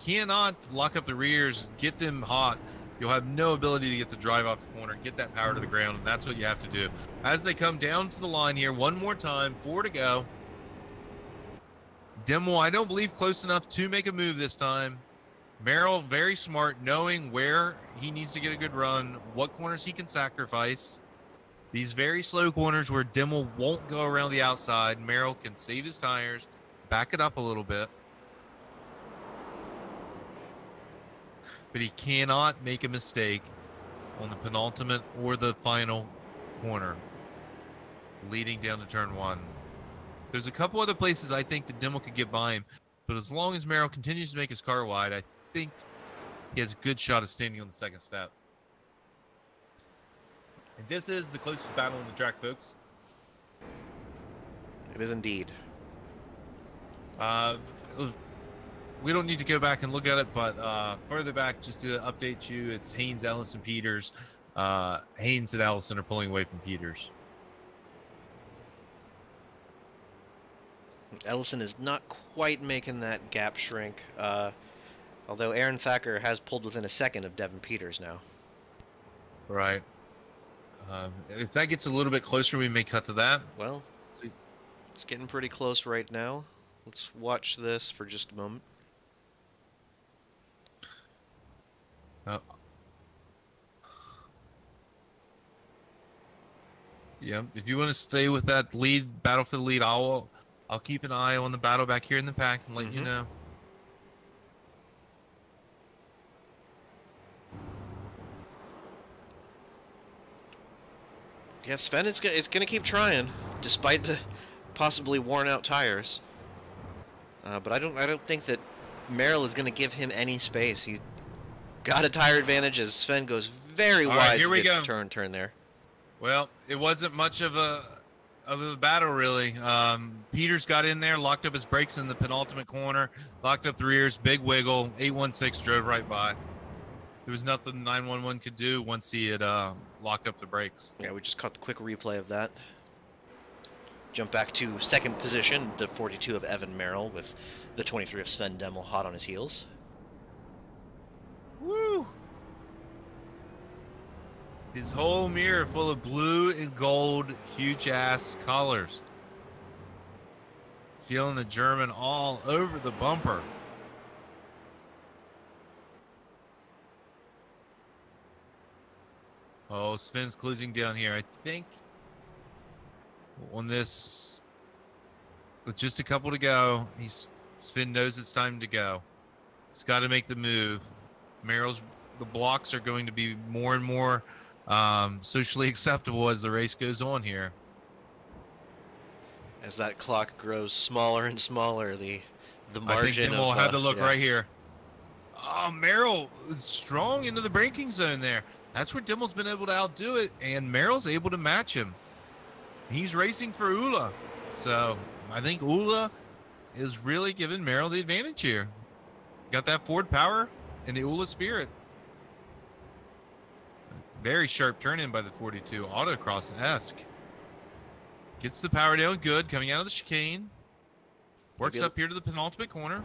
Cannot lock up the rears, get them hot. You'll have no ability to get the drive off the corner, get that power to the ground, and that's what you have to do. As they come down to the line here, one more time, 4 to go. Dimmel, I don't believe close enough to make a move this time. Merrill, very smart, knowing where he needs to get a good run, what corners he can sacrifice. These very slow corners where Dimmel won't go around the outside, Merrill can save his tires, back it up a little bit. But he cannot make a mistake on the penultimate or the final corner leading down to turn 1. There's a couple other places I think that Dimmel could get by him, but as long as Merrill continues to make his car wide, I think he has a good shot of standing on the second step. And this is the closest battle on the track, folks. It is indeed. We don't need to go back and look at it, but further back, just to update you, it's Haynes, Ellison, Peters. Haynes and Ellison are pulling away from Peters. Ellison is not quite making that gap shrink, although Aaron Thacker has pulled within a second of Devin Peters now. Right. If that gets a little bit closer, we may cut to that. Well, it's getting pretty close right now. Let's watch this for just a moment. Yeah, if you want to stay with that lead, battle for the lead, I'll keep an eye on the battle back here in the pack and let you know. Yeah, Sven is going to keep trying, despite the possibly worn out tires. But I don't think that Merrill is going to give him any space. He's got a tire advantage as Sven goes very wide here we go. Turn there. Well, it wasn't much of a battle, really. Peters got in there, locked up his brakes in the penultimate corner, locked up the rears, big wiggle, 816 drove right by. There was nothing 911 could do once he had locked up the brakes. Yeah, we just caught the quick replay of that. Jump back to second position, the 42 of Evan Merrill with the 23 of Sven Dimmel hot on his heels. Woo! His whole mirror full of blue and gold, huge-ass colors. Feeling the German all over the bumper. Oh, Sven's closing down here. I think on this, with just a couple to go, Sven knows it's time to go. He's got to make the move. The blocks are going to be more and more socially acceptable as the race goes on here. As that clock grows smaller and smaller, the margin. I think we'll have the look right here. Oh, Merrill strong into the braking zone there. That's where Dimmel's been able to outdo it, and Merrill's able to match him. He's racing for Ula. So I think Ula is really giving Merrill the advantage here. Got that Ford power and the Ula spirit. Very sharp turn in by the 42. Autocross-esque. Gets the power down good, coming out of the chicane. Works up here to the penultimate corner.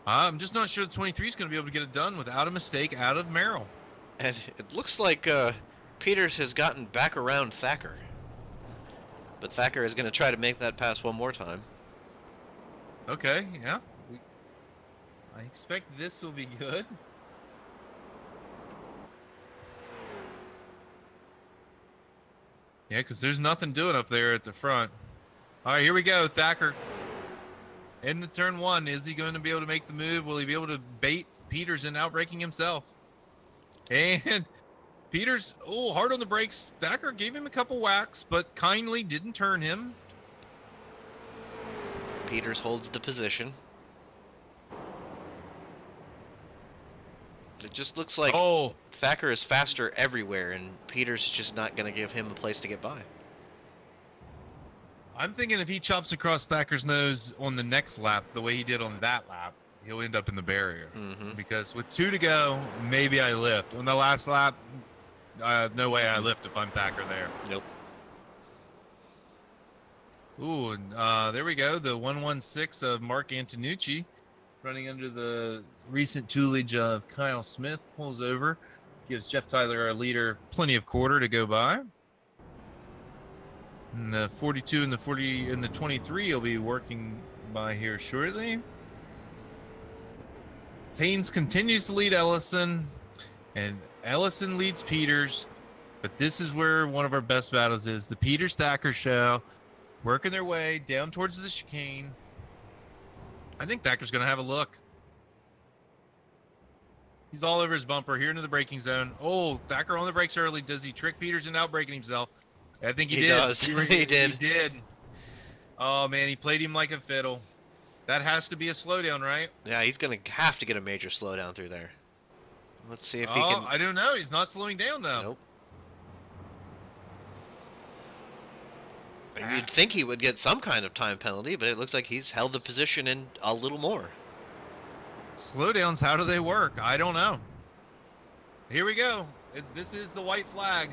I'm just not sure the 23 is going to be able to get it done without a mistake out of Merrill. And it looks like Peters has gotten back around Thacker. But Thacker is going to try to make that pass one more time. Okay, yeah. I expect this will be good. Yeah, because there's nothing doing up there at the front. All right, here we go. Thacker in the turn one. Is he going to be able to make the move? Will he be able to bait Peters in outbraking himself? And Peters, hard on the brakes. Thacker gave him a couple whacks, but kindly didn't turn him. Peters holds the position. It just looks like Thacker is faster everywhere, and Peters is just not going to give him a place to get by. I'm thinking if he chops across Thacker's nose on the next lap, the way he did on that lap, he'll end up in the barrier. Because with 2 to go, maybe I lift. On the last lap, no way I lift if I'm Thacker there. Nope. Ooh, and there we go. The 116 of Mark Antonucci running under the recent tutelage of Kyle Smith pulls over, gives Jeff Tyler, our leader, plenty of quarter to go by. And the 42 and the 40 and the 23 will be working by here shortly. Haynes continues to lead Ellison, and Ellison leads Peters. But this is where one of our best battles is. The Peters-Thacker show, working their way down towards the chicane. I think Thacker's going to have a look. He's all over his bumper here into the braking zone. Oh, Thacker on the brakes early. Does he trick Peters into outbraking himself? I think he did. Does. He did. He did. Oh, man, he played him like a fiddle. That has to be a slowdown, right? Yeah, he's going to have to get a major slowdown through there. Let's see if he can. I don't know. He's not slowing down, though. Nope. You'd think he would get some kind of time penalty, but it looks like he's held the position in a little more. Slowdowns, how do they work? I don't know. Here we go. This is the white flag.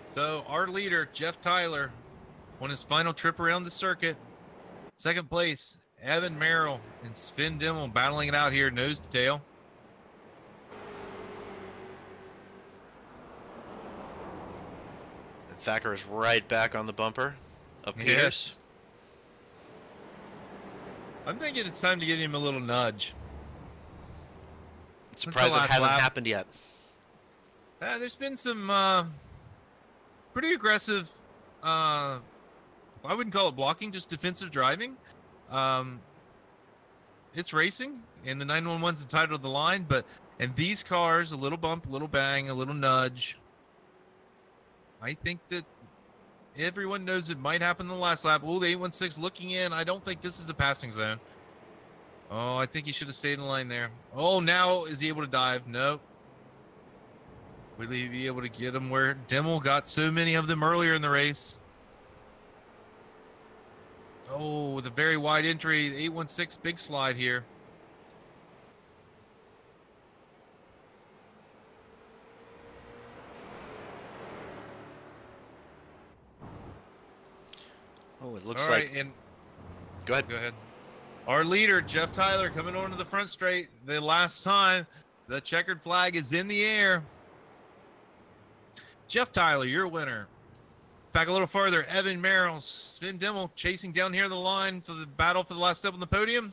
So our leader, Jeff Tyler, on his final trip around the circuit. Second place, Evan Merrill and Sven Dimmel battling it out here nose to tail. And Thacker is right back on the bumper of Peters. Yes. I'm thinking it's time to give him a little nudge. Surprised it hasn't happened yet. There's been some pretty aggressive, I wouldn't call it blocking, just defensive driving. It's racing, and the 911's entitled to the line, and these cars, a little bump, a little bang, a little nudge. I think that everyone knows it might happen in the last lap. Oh, the 816 looking in. I don't think this is a passing zone. Oh, I think he should have stayed in the line there. Oh, now is he able to dive? Nope. Will he be able to get him where Dimmel got so many of them earlier in the race? Oh, with a very wide entry, the 816 big slide here. Oh, it looks like. And Go ahead. Go ahead. Our leader, Jeff Tyler, coming onto the front straight. The last time, the checkered flag is in the air. Jeff Tyler, your winner. Back a little farther, Evan Merrill, Sven Dimmel chasing down here the line for the battle for the last step on the podium.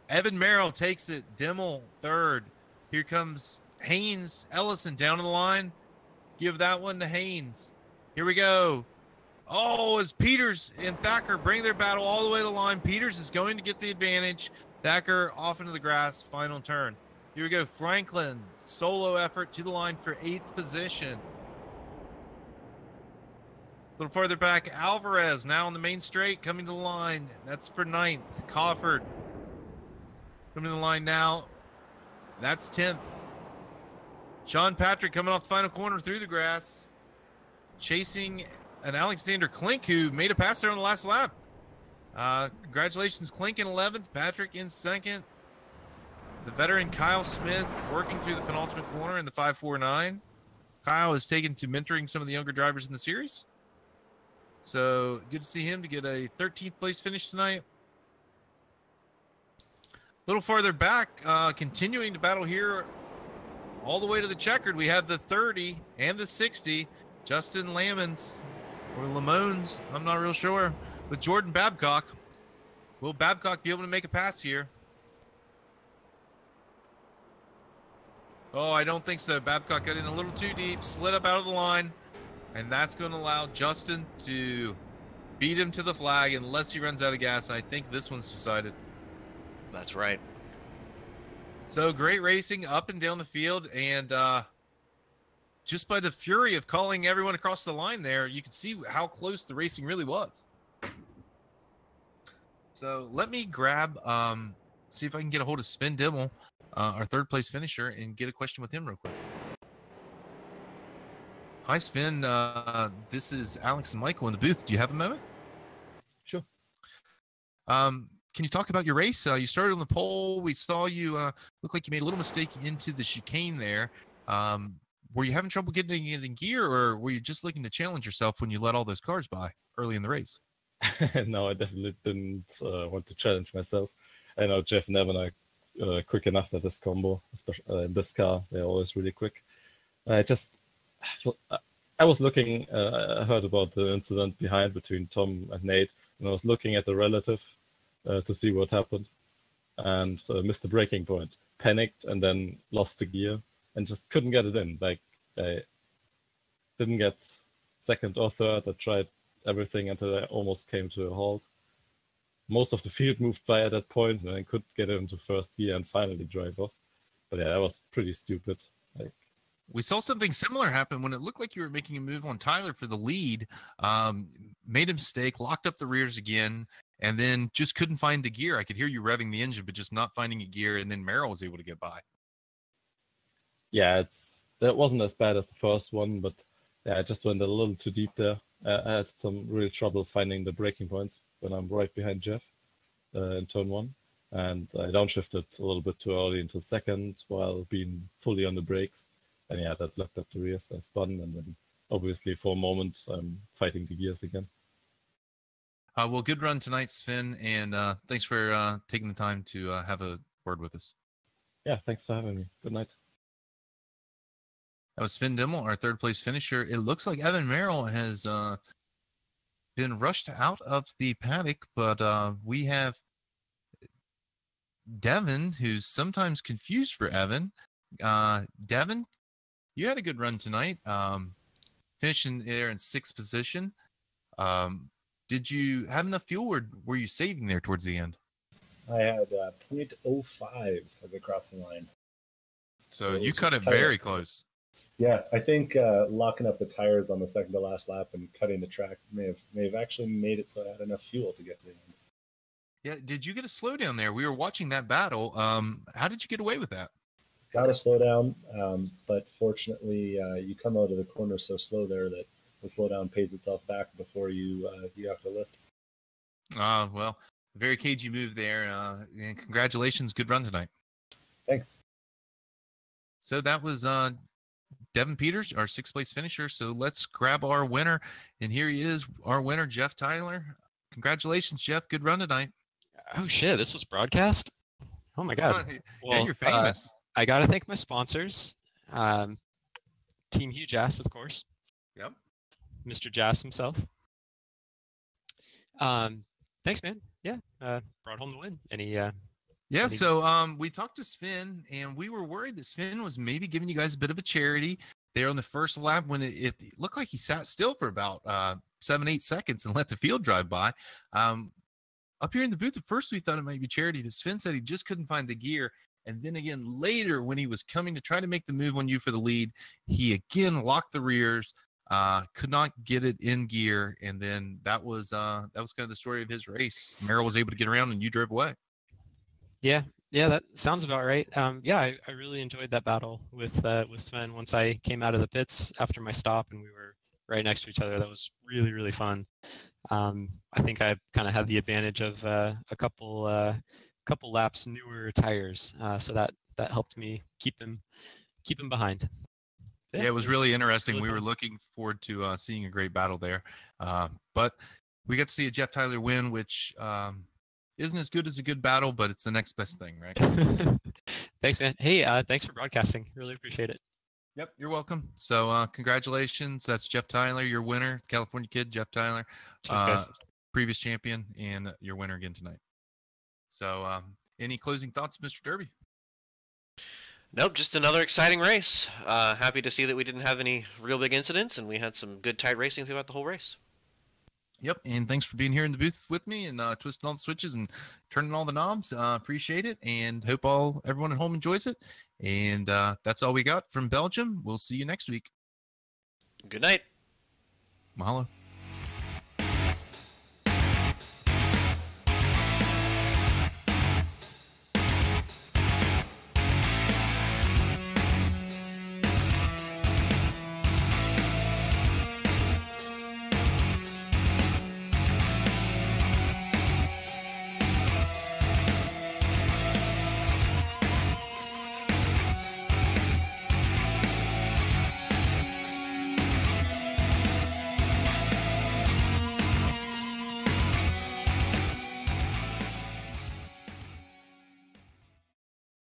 Evan Merrill takes it. Dimmel third. Here comes Haynes Ellison down the line. Give that one to Haynes. Here we go. Oh, as Peters and Thacker bring their battle all the way to the line. Peters is going to get the advantage. Thacker off into the grass, final turn. Here we go. Franklin, solo effort to the line for 8th position. A little farther back, Alvarez now on the main straight, coming to the line. That's for 9th. Cofford coming to the line now. That's 10th. Sean Patrick coming off the final corner through the grass. Chasing an Alexander Klink who made a pass there on the last lap. Congratulations, Klink in 11th, Patrick in 2nd. The veteran Kyle Smith working through the penultimate corner in the 549. Kyle is taken to mentoring some of the younger drivers in the series. So good to see him to get a 13th place finish tonight. A little farther back, continuing to battle here all the way to the checkered. We have the 30 and the 60. Justin Lamons or Lamones, I'm not real sure, with Jordan Babcock. Will Babcock be able to make a pass here? Oh, I don't think so. Babcock got in a little too deep, slid up out of the line, and that's going to allow Justin to beat him to the flag unless he runs out of gas. I think this one's decided. That's right. So great racing up and down the field, and just by the fury of calling everyone across the line there, you can see how close the racing really was. So let me grab, see if I can get a hold of Sven Dimmel, our third place finisher, and get a question with him real quick. Hi, Sven. This is Alex and Michael in the booth. Do you have a moment? Sure. Can you talk about your race? You started on the pole. We saw you look like you made a little mistake into the chicane there. Were you having trouble getting it in gear, or were you just looking to challenge yourself when you let all those cars by early in the race? No, I definitely didn't want to challenge myself. I know Jeff and Evan are quick enough at this combo, especially in this car. They're always really quick. I was looking, I heard about the incident behind between Tom and Nate, and I was looking at the relative to see what happened, and missed the braking point, panicked, and then lost the gear and just couldn't get it in. Like, I didn't get second or third. I tried everything until I almost came to a halt. Most of the field moved by at that point, and I could get into first gear and finally drive off. But yeah, that was pretty stupid. Like, we saw something similar happen when it looked like you were making a move on Tyler for the lead, made a mistake, locked up the rears again, and then just couldn't find the gear. I could hear you revving the engine, but just not finding a gear, and then Merrill was able to get by. Yeah, that wasn't as bad as the first one, but yeah, I just went a little too deep there. I had some real trouble finding the braking points when I'm right behind Jeff in turn one, and I downshifted a little bit too early into second while being fully on the brakes. And yeah, that locked up the rears. I spun, and then obviously for a moment I'm fighting the gears again. Well, good run tonight, Sven, and thanks for taking the time to have a word with us. Yeah, thanks for having me. Good night. That was Sven Dimmel, our third place finisher. It looks like Evan Merrill has been rushed out of the paddock, but we have Devin, who's sometimes confused for Evan. Devin, you had a good run tonight, finishing there in sixth position. Did you have enough fuel, or were you saving there towards the end? I had 0.05 as I crossed the line. So you cut it very close. Yeah, I think locking up the tires on the second to last lap and cutting the track may have actually made it so I had enough fuel to get to the end. Yeah, did you get a slowdown there? We were watching that battle. How did you get away with that? Got a slowdown, but fortunately, you come out of the corner so slow there that the slowdown pays itself back before you have to lift. Well, very cagey move there, and congratulations, good run tonight. Thanks. So that was Devin Peters, our sixth place finisher. So let's grab our winner, and here he is, our winner, Jeff Tyler. Congratulations, Jeff. Good run tonight. Oh shit, this was broadcast? Oh my god. Yeah, you're famous. I gotta thank my sponsors. Team Hugh Jass, of course. Yep. Mr. Jass himself. Thanks, man. Yeah. Brought home the win. So we talked to Sven, and we were worried that Sven was maybe giving you guys a bit of a charity there on the first lap when it looked like he sat still for about 7-8 seconds and let the field drive by. Up here in the booth, at first we thought it might be charity, but Sven said he just couldn't find the gear. And then again, later when he was coming to try to make the move on you for the lead, he again locked the rears, could not get it in gear. And then that was kind of the story of his race. Merrill was able to get around and you drove away. Yeah, that sounds about right. I really enjoyed that battle with Sven once I came out of the pits after my stop and we were right next to each other. That was really, really fun. I think I kind of had the advantage of a couple laps newer tires, so that helped me keep him behind. Yeah, it was really interesting. really We were fun. looking forward to seeing a great battle there. But we got to see a Jeff Tyler win, which isn't as good as a good battle, but it's the next best thing, right? Thanks, man. Hey, thanks for broadcasting. Really appreciate it. Yep, you're welcome. So congratulations. That's Jeff Tyler, your winner, California kid, Jeff Tyler, Cheers, guys. previous champion, and your winner again tonight. So any closing thoughts, Mr. Derby? Nope, just another exciting race. Happy to see that we didn't have any real big incidents, and we had some good tight racing throughout the whole race. Yep, and thanks for being here in the booth with me and twisting all the switches and turning all the knobs. Appreciate it, and hope everyone at home enjoys it. And that's all we got from Belgium. We'll see you next week. Good night. Mahalo.